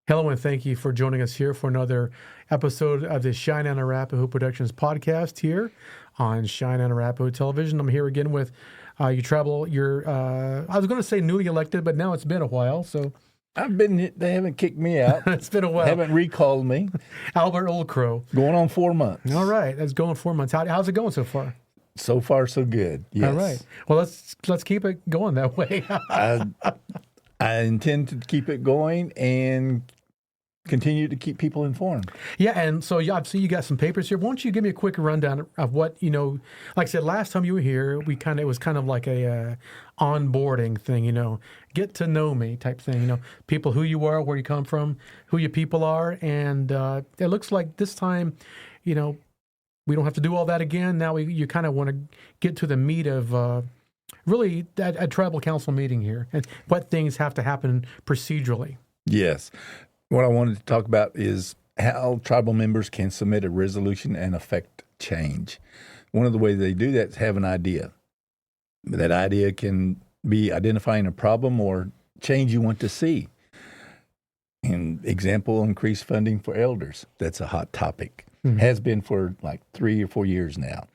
Hello, and thank you for joining us here for another episode of the Cheyenne and Arapaho Productions podcast here on Cheyenne and Arapaho Television. I'm here again with I was going to say newly elected, but now it's been a while, so. They haven't kicked me out. It's been a while. They haven't recalled me. Albert Oldcrow. Going on 4 months. All right, that's going 4 months. How's it going so far? So far, so good. Yes. All right. Well, let's keep it going that way. I intend to keep it going and continue to keep people informed. Yeah, and so obviously you got some papers here. Why don't you give me a quick rundown of what, like I said, last time you were here, it was kind of like a onboarding thing, get to know me type thing, people, who you are, where you come from, who your people are. And it looks like this time, we don't have to do all that again. Now you kind of want to get to the meat of really a tribal council meeting here and what things have to happen procedurally. Yes. What I wanted to talk about is how tribal members can submit a resolution and affect change. One of the ways they do that is have an idea. That idea can be identifying a problem or change you want to see. An example, increased funding for elders. That's a hot topic. Mm-hmm. Has been for like 3 or 4 years now.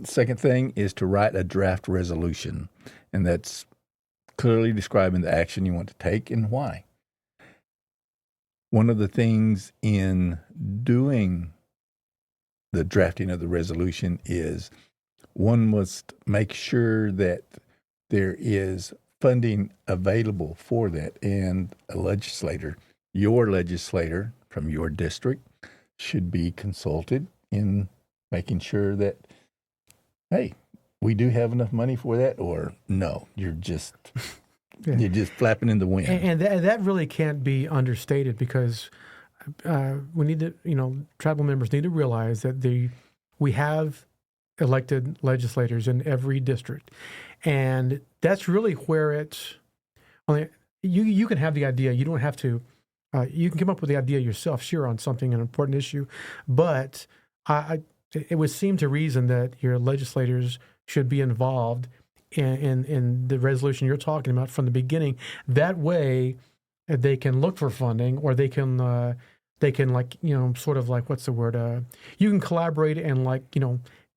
Second thing is to write a draft resolution, and that's clearly describing the action you want to take and why. One of the things in doing the drafting of the resolution is one must make sure that there is funding available for that. And your legislator from your district should be consulted in making sure that, hey, we do have enough money for that, or no, you're just... Yeah. You're just flapping in the wind. And that really can't be understated because we need to, tribal members need to realize that we have elected legislators in every district. And that's really where you can have the idea. You don't have to, you can come up with the idea yourself, sure, on something, an important issue. But it would seem to reason that your legislators should be involved in the resolution you're talking about from the beginning. That way, they can look for funding, or they can sort of like, what's the word? You can collaborate and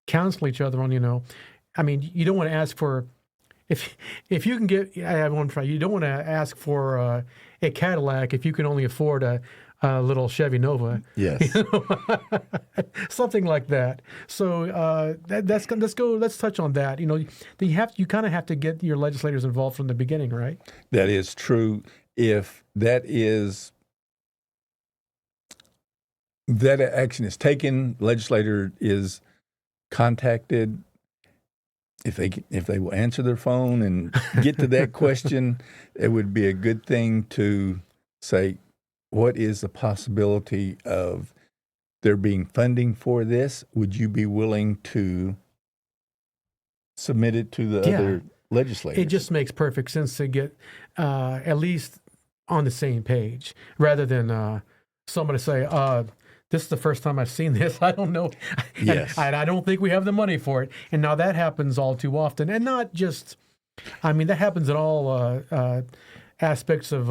counsel each other on, I mean, you don't want to ask for, if you can get, I want to try, you don't want to ask for a Cadillac if you can only afford a little Chevy Nova. Yes. Something like that. So let's touch on that. You kind of have to get your legislators involved from the beginning, right? That is true. If that action is taken, legislator is contacted. If they will answer their phone and get to that question, it would be a good thing to say, what is the possibility of there being funding for this? Would you be willing to submit it to the other legislators? It just makes perfect sense to get at least on the same page, rather than somebody say, this is the first time I've seen this. I don't know. Yes. I don't think we have the money for it. And now that happens all too often. And not just, that happens in all aspects of,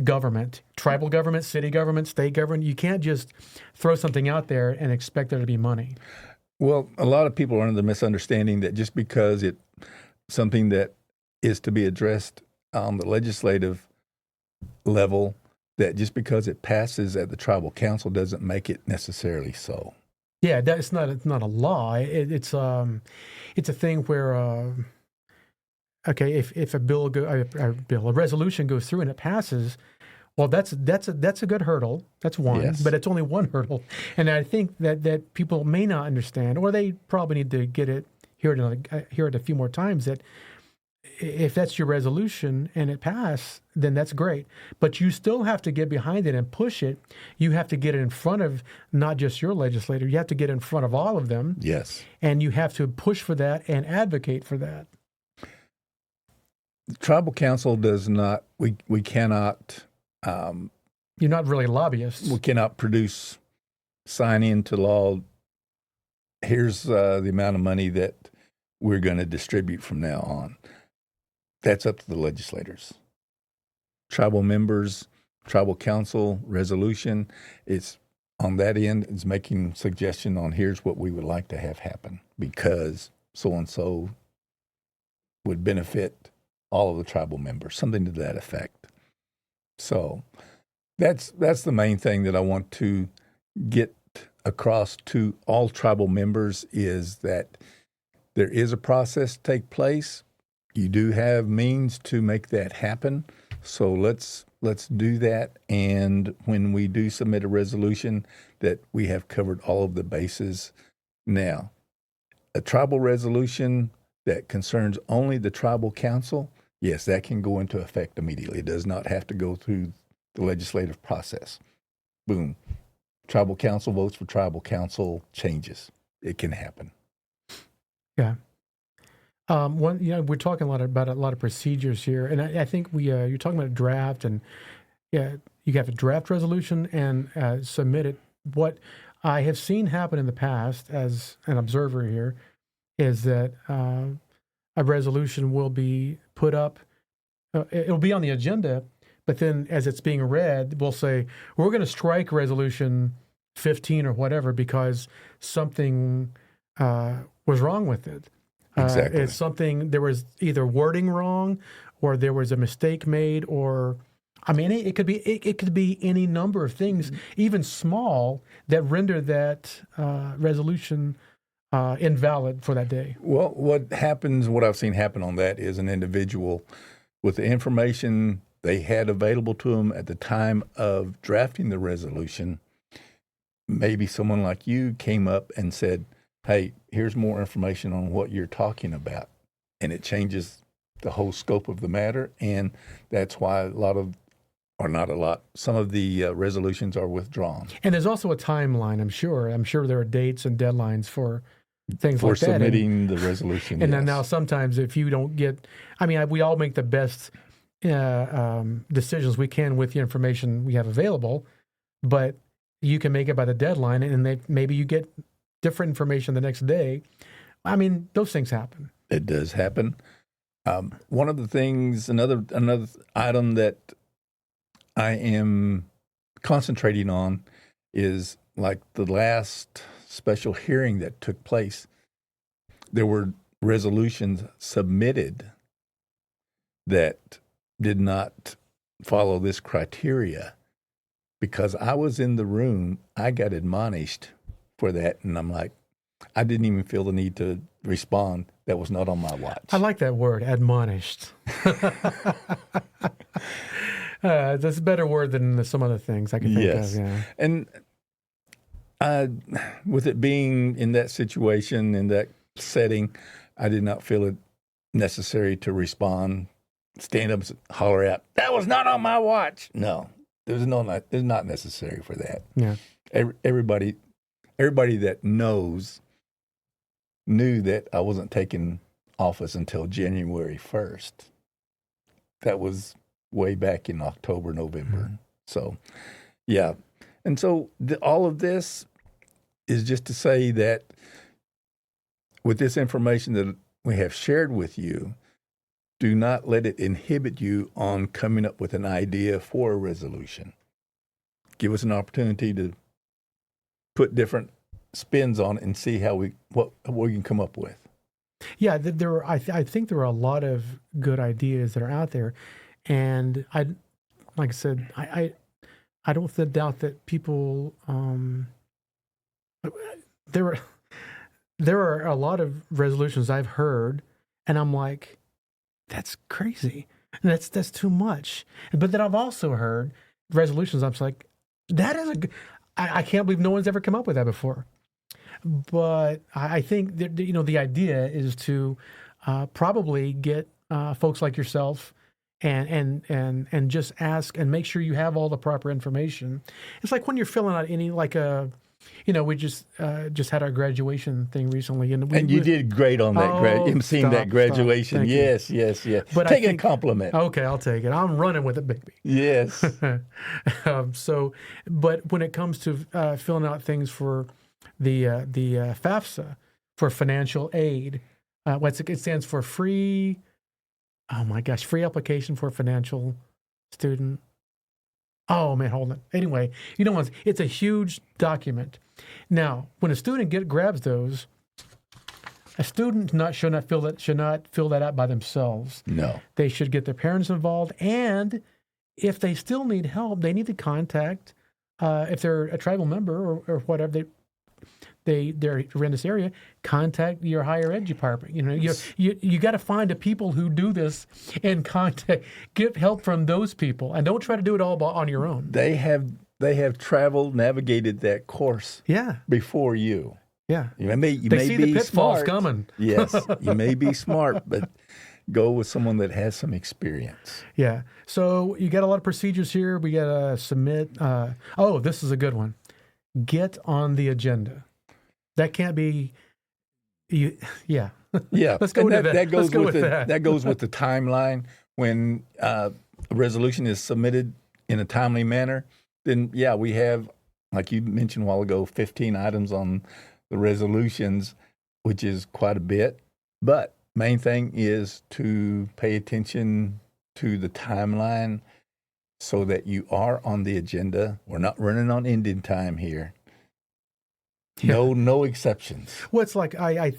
government, tribal government, city government, state government. You can't just throw something out there and expect there to be money. Well, a lot of people are under the misunderstanding that just because it's something that is to be addressed on the legislative level, that just because it passes at the tribal council doesn't make it necessarily so. Yeah, it's not a law. It's a thing where. Okay, if a resolution goes through and it passes, well, that's a good hurdle. That's one, yes. But it's only one hurdle, and I think that people may not understand, or they probably need to hear it a few more times. That if that's your resolution and it passed, then that's great. But you still have to get behind it and push it. You have to get it in front of not just your legislator. You have to get in front of all of them. Yes, and you have to push for that and advocate for that. The tribal council does not, we cannot... You're not really lobbyists. We cannot sign into law, here's the amount of money that we're going to distribute from now on. That's up to the legislators. tribal members, tribal council resolution. It's on that end, it's making suggestion on here's what we would like to have happen because so-and-so would benefit all of the tribal members, something to that effect. So that's the main thing that I want to get across to all tribal members is that there is a process to take place. You do have means to make that happen. So let's do that. And when we do submit a resolution, that we have covered all of the bases. Now, a tribal resolution that concerns only the tribal council, yes, that can go into effect immediately. It does not have to go through the legislative process. Boom. Tribal council votes for tribal council changes. It can happen. Yeah. We're talking about a lot of procedures here, and I think you're talking about a draft, and yeah, you have a draft resolution and submit it. What I have seen happen in the past, as an observer here, is that a resolution will be put up. It'll be on the agenda, but then as it's being read, we'll say we're going to strike resolution 15 or whatever because something was wrong with it. Exactly. It's something, there was either wording wrong or there was a mistake made, or I mean, it could be any number of things, even small, that render that resolution invalid for that day. Well, what I've seen happen on that is an individual with the information they had available to them at the time of drafting the resolution, maybe someone like you came up and said, hey, here's more information on what you're talking about. And it changes the whole scope of the matter. And that's why some of the resolutions are withdrawn. And there's also a timeline, I'm sure. I'm sure there are dates and deadlines for things for like that. submitting the resolution. And yes. then now sometimes if you don't get, we all make the best decisions we can with the information we have available, but you can make it by the deadline, and maybe you get different information the next day. Those things happen. It does happen. One of the things, another item that I am concentrating on is like the last special hearing that took place. There were resolutions submitted that did not follow this criteria. Because I was in the room, I got admonished for that, and I'm like, I didn't even feel the need to respond. That was not on my watch. I like that word, admonished. That's a better word than some other things I can think of. Yeah. And with it being in that situation, in that setting, I did not feel it necessary to respond, stand up and holler out, that was not on my watch. No. There's not necessary for that. Yeah. Everybody that knew that I wasn't taking office until January 1st. That was way back in October, November. Mm-hmm. So, yeah. And so all of this is just to say that with this information that we have shared with you, do not let it inhibit you on coming up with an idea for a resolution. Give us an opportunity to put different spins on it and see what we can come up with. Yeah, I think there are a lot of good ideas that are out there, and like I said, I don't doubt that people. There are a lot of resolutions I've heard, and I'm like, that's crazy. That's too much. But then I've also heard resolutions. I'm just like, that is I can't believe no one's ever come up with that before. But I think that, the idea is to probably get folks like yourself and just ask and make sure you have all the proper information. It's like when you're filling out any we just had our graduation thing recently, and you did great on that. That graduation. Yes. But take a compliment. Okay, I'll take it. I'm running with it, baby. Yes. But when it comes to filling out things for the FAFSA for financial aid, it stands for free. Oh my gosh, free application for financial student. Oh man, hold on. Anyway, you know what? It's a huge document. Now, when a student grabs those, a student should not fill that out by themselves. No. They should get their parents involved, and if they still need help, they need to contact if they're a tribal member or whatever they're in this area, contact your higher ed department. You know, you got to find the people who do this and get help from those people, and don't try to do it all on your own. They have navigated that course. Yeah. Before you. Yeah. You may see be the pitfalls smart. coming. Yes, you may be smart, but go with someone that has some experience. Yeah. So you got a lot of procedures here. We got to submit. This is a good one. Get on the agenda. That can't be. Yeah. Yeah. Let's go with that. That goes with that. That goes with the timeline. When a resolution is submitted in a timely manner, then we have, like you mentioned a while ago, 15 items on the resolutions, which is quite a bit. But main thing is to pay attention to the timeline so that you are on the agenda. We're not running on Indian time here. Yeah. No exceptions. Well, it's like I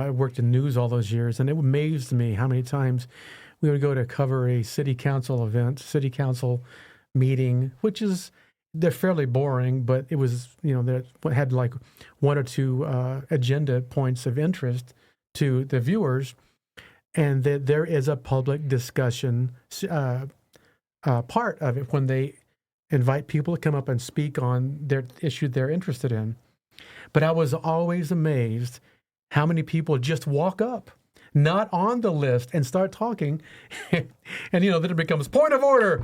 worked in news all those years, and it amazed me how many times we would go to cover a city council event, city council meeting, which is they're fairly boring, but it was that had like one or two agenda points of interest to the viewers, and that there is a public discussion part of it when they invite people to come up and speak on their issue they're interested in. But I was always amazed how many people just walk up, not on the list, and start talking. And, then it becomes point of order.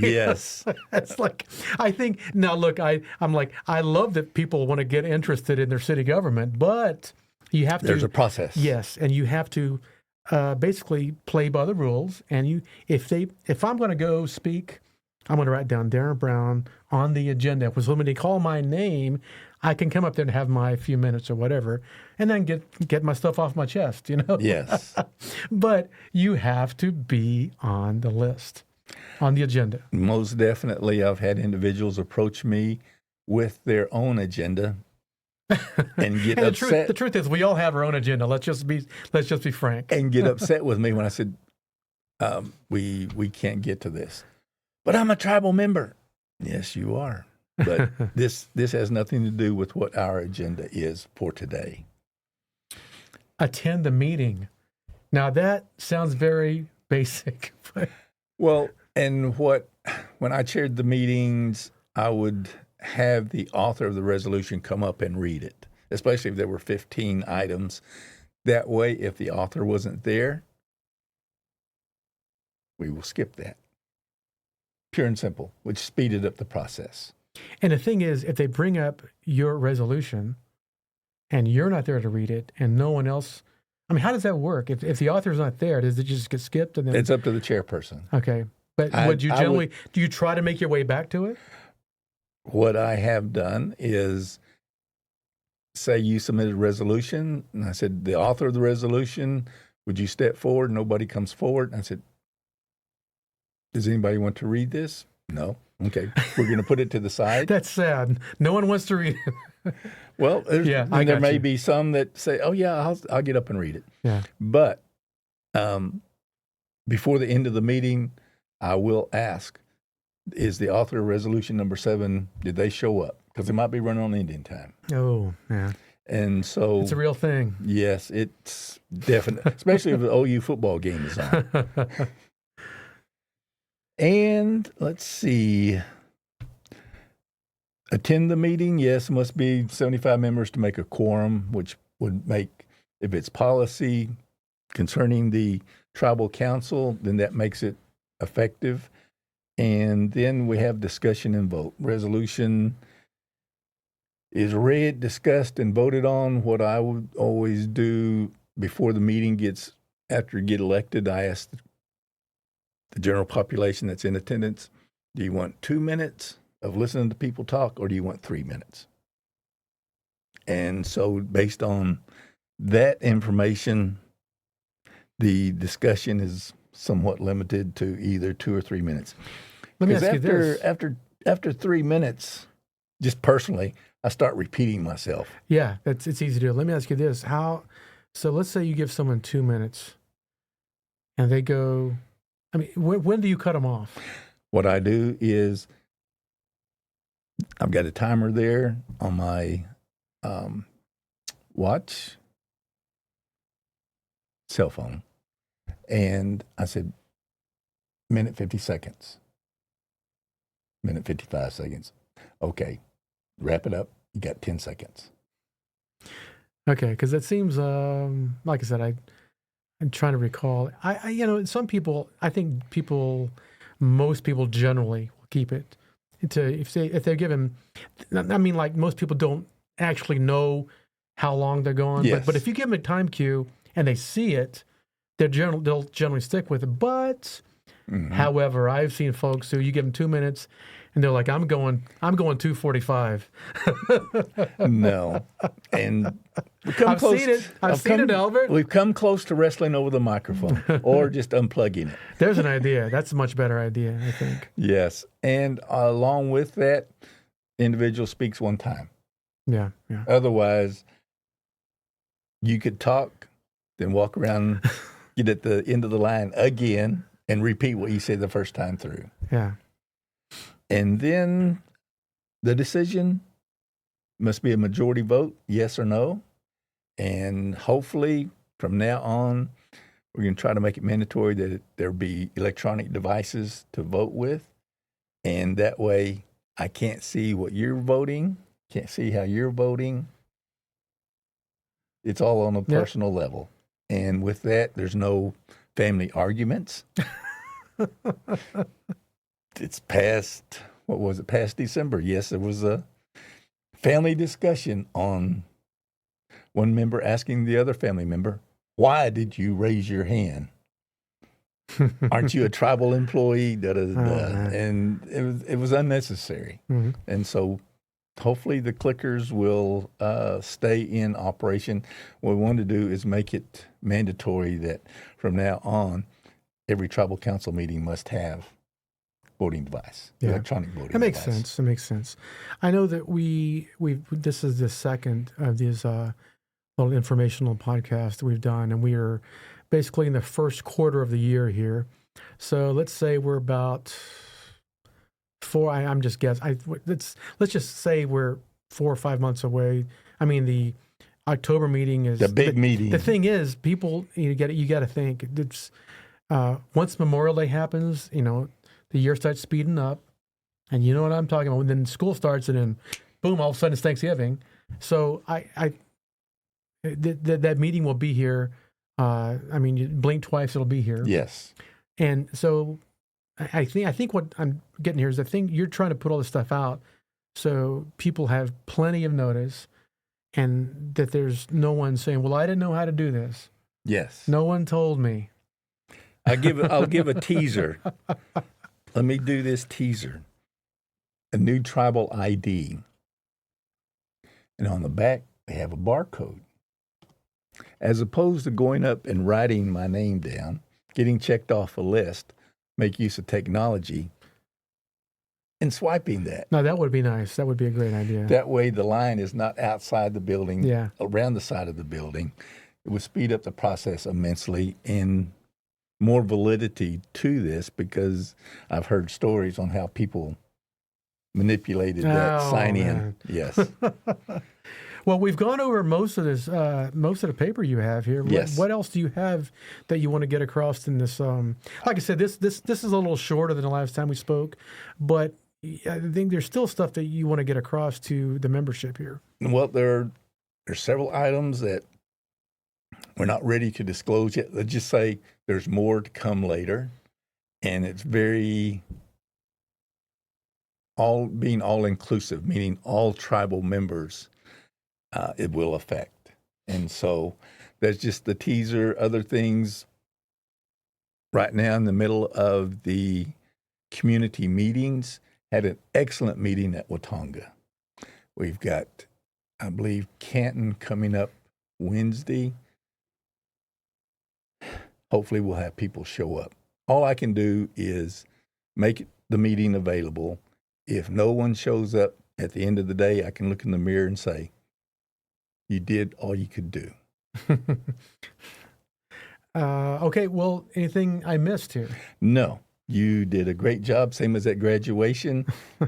Yes. It's like, I think, now look, I'm like, I love that people want to get interested in their city government, but you have to. There's a process. Yes. And you have to basically play by the rules. And if I'm going to go speak, I'm going to write down Darren Brown on the agenda. Because when they call my name, I can come up there and have my few minutes or whatever, and then get my stuff off my chest, Yes. But you have to be on the list, on the agenda. Most definitely. I've had individuals approach me with their own agenda and get upset. The truth is, we all have our own agenda. Let's just be frank. And get upset with me when I said, we can't get to this. But I'm a tribal member. Yes, you are. But this has nothing to do with what our agenda is for today. Attend the meeting. Now that sounds very basic. Well, and when I chaired the meetings, I would have the author of the resolution come up and read it, especially if there were 15 items. That way, if the author wasn't there, we will skip that. Pure and simple, which speeded up the process. And the thing is, if they bring up your resolution and you're not there to read it and no one else, I mean, how does that work? If the author's not there, does it just get skipped? And then it's up to the chairperson. Okay. But do you try to make your way back to it? What I have done is say you submitted a resolution, and I said, the author of the resolution, would you step forward? Nobody comes forward. And I said, does anybody want to read this? No. Okay. We're going to put it to the side. That's sad. No one wants to read it. Well, there may be some that say, oh, yeah, I'll get up and read it. Yeah. But before the end of the meeting, I will ask, is the author of resolution number 7, did they show up? Because they might be running on Indian time. Oh, yeah. And so it's a real thing. Yes, it's definite, especially if the OU football game is on. And let's see. Attend the meeting. Yes, it must be 75 members to make a quorum, which would make, if it's policy concerning the tribal council, then that makes it effective. And then we have discussion and vote. Resolution is read, discussed, and voted on. What I would always do before the meeting after you get elected, I ask the general population that's in attendance, do you want 2 minutes of listening to people talk, or do you want 3 minutes? And so based on that information, the discussion is somewhat limited to either 2 or 3 minutes. Let me 'Cause ask you this. after 3 minutes, just personally, I start repeating myself. Yeah, it's easy to do. Let me ask you this. So let's say you give someone 2 minutes and they go, I mean, when do you cut them off? What I do is I've got a timer there on my watch, cell phone, and I said, minute 50 seconds, minute 55 seconds. Okay, wrap it up. You got 10 seconds. Okay, because it seems, like I said, I'm trying to recall. Some people, I think most people generally will keep it to if they're given. I mean, like most people don't actually know how long they're going, Yes. but if you give them a time cue and they see it, they'll generally stick with it. But however, I've seen folks who you give them 2 minutes and they're like, I'm going 2:45. No, and we come I've close. seen it. I've seen it, Albert. We've come close to wrestling over the microphone or just unplugging it. There's an idea. That's a much better idea, I think. Yes, and along with that, individual speaks one time. Yeah. Otherwise, you could talk, then walk around, get at the end of the line again, and repeat what you said the first time through. Yeah. And then the decision must be a majority vote, yes or no. And hopefully from now on, we're going to try to make it mandatory that there be electronic devices to vote with. And that way I can't see what you're voting, can't see how you're voting. It's all on a personal level. And with that, there's no family arguments. It's past, what was it, past December. Yes, there was a family discussion on one member asking the other family member, why did you raise your hand? Aren't you a tribal employee? And it was unnecessary. Mm-hmm. And so hopefully the clickers will stay in operation. What we want to do is make it mandatory that from now on, every tribal council meeting must have voting device, electronic voting device. That makes sense. I know that this is the second of these little informational podcasts we've done, and we are basically in the first quarter of the year here. So let's say we're about I'm just guessing. Let's just say we're 4 or 5 months away. I mean, the October meeting is the big meeting. The thing is, people, you got to think it's once Memorial Day happens, the year starts speeding up, and you know what I'm talking about. Then school starts, and then boom, all of a sudden it's Thanksgiving. So that meeting will be here. You blink twice, it'll be here. Yes. And so I think what I'm getting here is I think you're trying to put all this stuff out so people have plenty of notice, and that there's no one saying, well, I didn't know how to do this. Yes. No one told me. I'll give a teaser. Let me do this teaser. A new tribal ID. And on the back, they have a barcode. As opposed to going up and writing my name down, getting checked off a list, make use of technology, and swiping that. No, that would be nice. That would be a great idea. That way the line is not outside the building, around the side of the building. It would speed up the process immensely and more validity to this, because I've heard stories on how people manipulated that sign in. Man. Yes. Well, we've gone over most of the paper you have here. Yes. What else do you have that you want to get across in this? Like I said, this is a little shorter than the last time we spoke, but I think there's still stuff that you want to get across to the membership here. Well, there are several items that we're not ready to disclose yet. Let's just say there's more to come later, and it's being all inclusive, meaning all tribal members it will affect. And so that's just the teaser. Other things right now in the middle of the community meetings, had an excellent meeting at Watonga. We've got, I believe, Canton coming up Wednesday. Hopefully we'll have people show up. all I can do is make the meeting available. If no one shows up at the end of the day, I can look in the mirror and say, you did all you could do. Okay. Well, anything I missed here? No, you did a great job. Same as at graduation.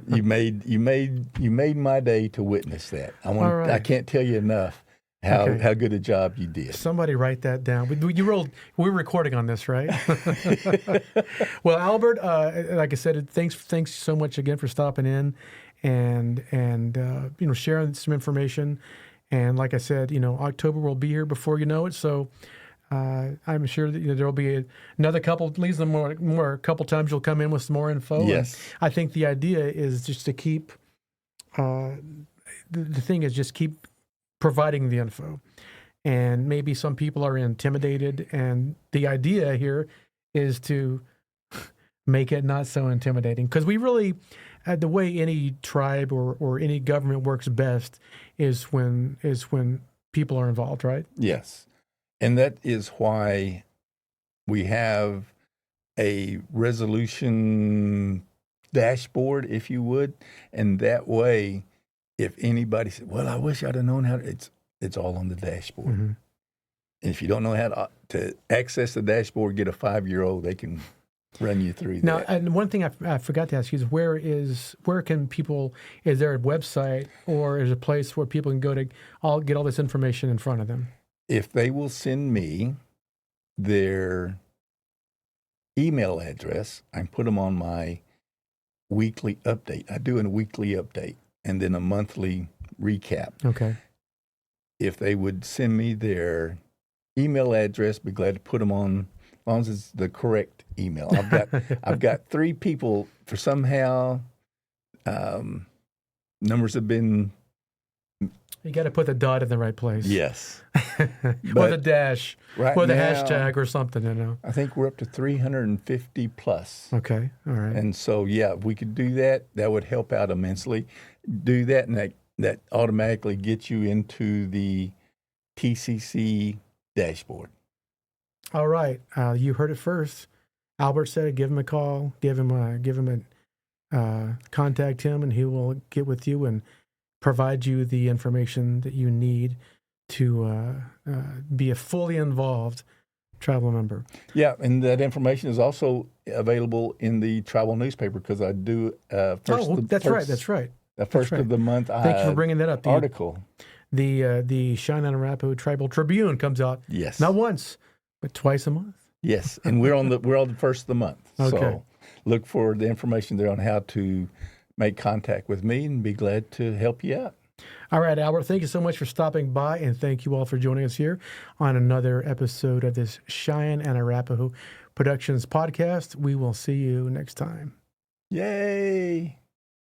you made my day to witness that. All right. I can't tell you enough how good a job you did. Somebody write that down. We're recording on this, right? Well, Albert, like I said, thanks so much again for stopping in and sharing some information. And like I said, October will be here before you know it. So I'm sure that there'll be another couple, at least more couple times you'll come in with some more info. Yes. And I think the idea is just to keep the thing is just keep providing the info. And maybe some people are intimidated, and the idea here is to make it not so intimidating, because we really, the way any tribe or any government works best is when people are involved, right? Yes. And that is why we have a resolution dashboard, if you would. And that way, if anybody said, well, I wish I'd have known how to, it's all on the dashboard. Mm-hmm. And if you don't know how to access the dashboard, get a 5-year-old, they can run you through now, that. and one thing I forgot to ask you is where can people, is there a website or is there a place where people can go to get all this information in front of them? If they will send me their email address, I put them on my weekly update. I do a weekly update and then a monthly recap. Okay. If they would send me their email address, be glad to put them on, as long as it's the correct email. I've got 3 people for somehow numbers have been. You got to put the dot in the right place. Yes. Or the dash, right or the now, hashtag or something, I think we're up to 350 plus. Okay, all right. And so, yeah, if we could do that, that would help out immensely. Do that, and that automatically gets you into the TCC dashboard. All right, you heard it first. Albert said, give him a call, contact him, and he will get with you and provide you the information that you need to be a fully involved tribal member. Yeah, and that information is also available in the tribal newspaper, because I do That's right. The first of the month. Thank you for bringing that up. Article. The Cheyenne and Arapaho Tribal Tribune comes out. Yes. Not once, but twice a month. Yes, and we're on the first of the month. Okay. So look for the information there on how to make contact with me, and be glad to help you out. All right, Albert, thank you so much for stopping by, and thank you all for joining us here on another episode of this Cheyenne and Arapaho Productions podcast. We will see you next time. Yay!